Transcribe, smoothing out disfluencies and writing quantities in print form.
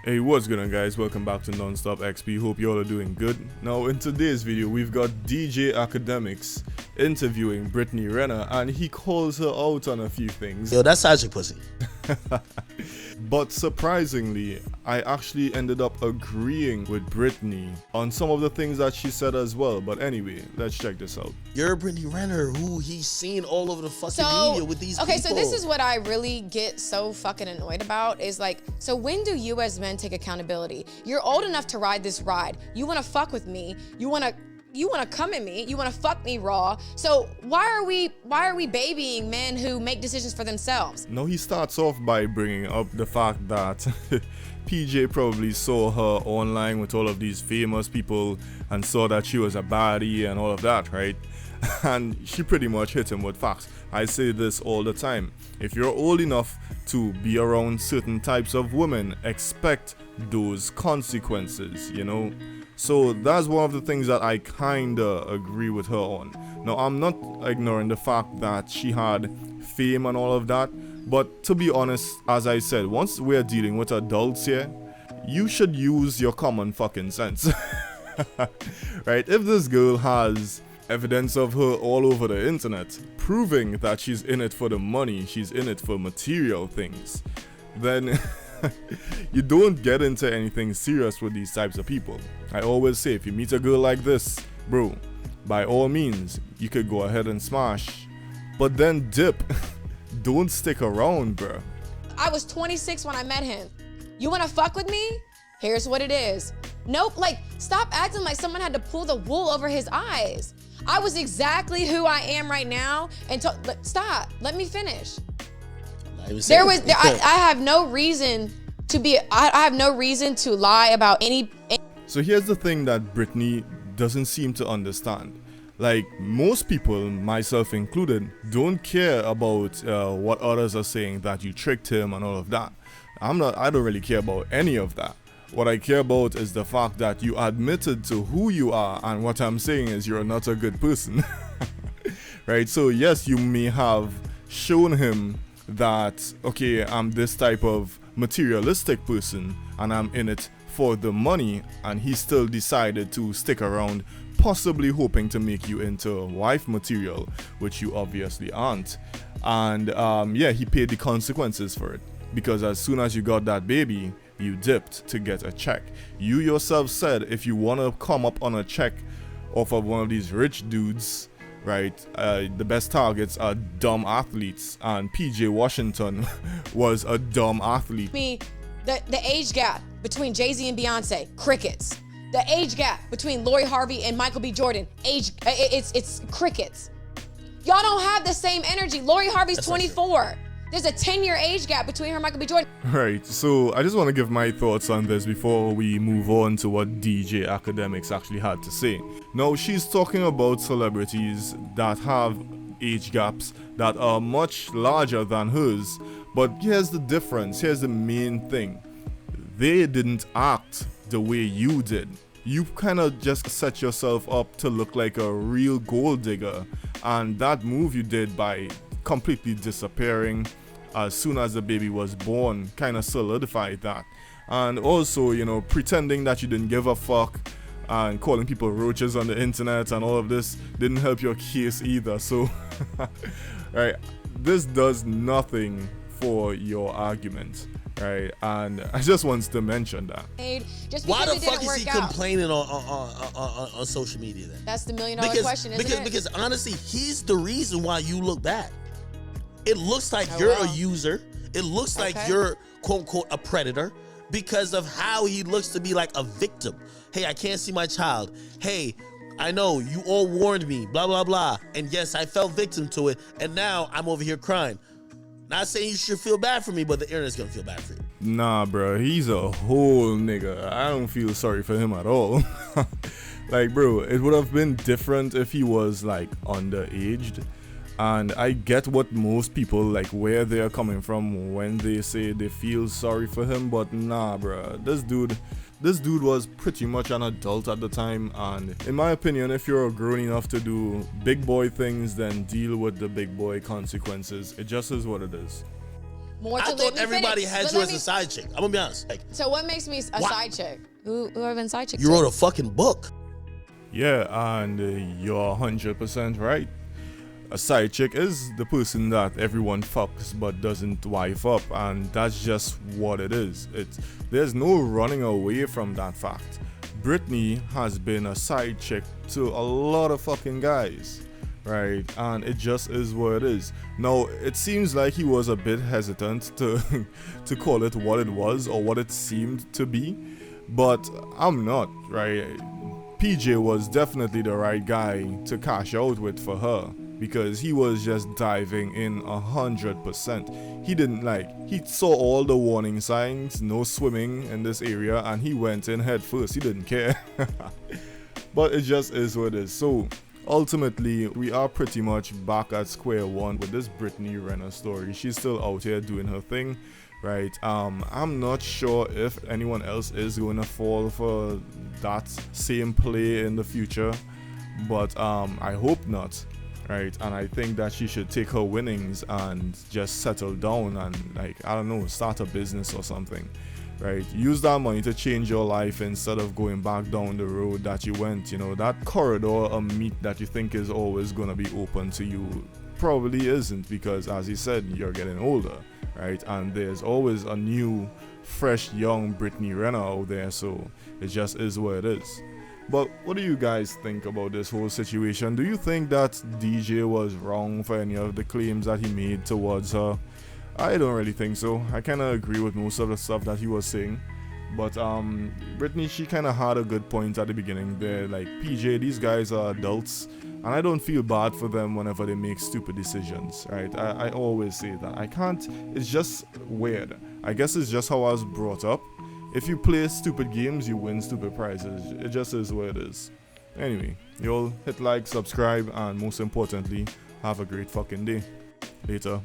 Hey, what's going on, guys? Welcome back to Nonstop XP. Hope you all are doing good. Now, in today's video, we've got DJ Akademiks interviewing Brittany Renner, and he calls her out on a few things. Yo, that's Sajik pussy. But surprisingly, I actually ended up agreeing with Brittany on some of the things that she said as well. But anyway, let's check this out. You're Brittany Renner, who he's seen all over the fucking media with these people. So this is what I really get so fucking annoyed about is like, so when do you as men take accountability? You're old enough to ride this ride. You want to fuck with me. You want to come at me. You want to fuck me raw. So why are we babying men who make decisions for themselves? Now he starts off by bringing up the fact that PJ probably saw her online with all of these famous people and saw that she was a baddie and all of that, right? And she pretty much hit him with facts. I say this all the time. If you're old enough to be around certain types of women, expect those consequences, you know? So that's one of the things that I kinda agree with her on. Now, I'm not ignoring the fact that she had fame and all of that, but to be honest, as I said, once we're dealing with adults here, you should use your common fucking sense. Right? If this girl has evidence of her all over the internet, proving that she's in it for the money, she's in it for material things, then you don't get into anything serious with these types of people. I always say, if you meet a girl like this, bro, by all means, you could go ahead and smash, but then dip. Don't stick around, bro. I was 26 when I met him. You want to fuck with me? Here's what it is. Nope, like, stop acting like someone had to pull the wool over his eyes. I was exactly who I am right now, and stop, let me finish. I have no reason to be, I have no reason to lie about any. So here's the thing that Brittany doesn't seem to understand. Like, most people, myself included, don't care about what others are saying, that you tricked him and all of that. I don't really care about any of that. What I care about is the fact that you admitted to who you are, and what I'm saying is you're not a good person. Right? So yes, you may have shown him that, okay, I'm this type of materialistic person and I'm in it for the money, and he still decided to stick around, possibly hoping to make you into wife material, which you obviously aren't. And yeah, he paid the consequences for it, because as soon as you got that baby, you dipped to get a check. You yourself said if you want to come up on a check off of one of these rich dudes, right, the best targets are dumb athletes, and PJ Washington was a dumb athlete. The age gap between Jay-Z and Beyonce, crickets. The age gap between Lori Harvey and Michael B. Jordan, it's crickets. Y'all don't have the same energy. Lori Harvey's 24. There's a 10-year age gap between her and Michael B. Jordan. Right, so I just want to give my thoughts on this before we move on to what DJ Akademiks actually had to say. Now, she's talking about celebrities that have age gaps that are much larger than hers, but here's the difference, here's the main thing. They didn't act the way you did. You kind of just set yourself up to look like a real gold digger, and that move you did by completely disappearing as soon as the baby was born kind of solidified that. And also, you know, pretending that you didn't give a fuck and calling people roaches on the internet and all of this didn't help your case either. So right, this does nothing for your argument, right? And I just wanted to mention that. Why the fuck is he complaining on social media then? That's the $1,000,000 question, isn't it? Because honestly, he's the reason why you look bad. It looks like you're a user. It looks like you're, quote unquote, a predator because of how he looks to be like a victim. Hey, I can't see my child. Hey, I know you all warned me, blah, blah, blah. And yes, I fell victim to it. And now I'm over here crying. Not saying you should feel bad for me, but the internet's gonna feel bad for you. Nah, bro, he's a whole nigga. I don't feel sorry for him at all. Like, bro, it would have been different if he was like underaged. And I get what most people, like, where they are coming from when they say they feel sorry for him, but nah, bruh, this dude was pretty much an adult at the time, and in my opinion, if you're grown enough to do big boy things, then deal with the big boy consequences. It just is what it is. more to I let thought me everybody finish. had But you let as me- a side chick. I'm gonna be honest. Like, So what makes me a Why- side chick? Who have been side chick? you wrote a fucking book. Yeah, and you're 100% right. A side chick is the person that everyone fucks but doesn't wife up, and that's just what it is. There's no running away from that fact. Britney has been a side chick to a lot of fucking guys, right? And it just is what it is. Now, it seems like he was a bit hesitant to to call it what it was or what it seemed to be, but I'm not, right? PJ was definitely the right guy to cash out with for her, because he was just diving in 100%. He saw all the warning signs, no swimming in this area, and he went in head first. He didn't care. But it just is what it is. So ultimately, we are pretty much back at square one with this Britney Renner story. She's still out here doing her thing, right? I'm not sure if anyone else is going to fall for that same play in the future, but I hope not, right? And I think that she should take her winnings and just settle down and, like, I don't know, start a business or something, right? Use that money to change your life instead of going back down the road that you went. You know, that corridor of meat that you think is always going to be open to you probably isn't, because as he said, you're getting older, right? And there's always a new, fresh, young Britney Renner out there, so it just is what it is. But what do you guys think about this whole situation? Do you think that DJ was wrong for any of the claims that he made towards her? I don't really think so. I kind of agree with most of the stuff that he was saying. But Britney, she kind of had a good point at the beginning there. Like, PJ, these guys are adults, and I don't feel bad for them whenever they make stupid decisions, right? I always say that. I can't, it's just weird. I guess it's just how I was brought up. If you play stupid games, you win stupid prizes. It just is what it is. Anyway, y'all hit like, subscribe, and most importantly, have a great fucking day. Later.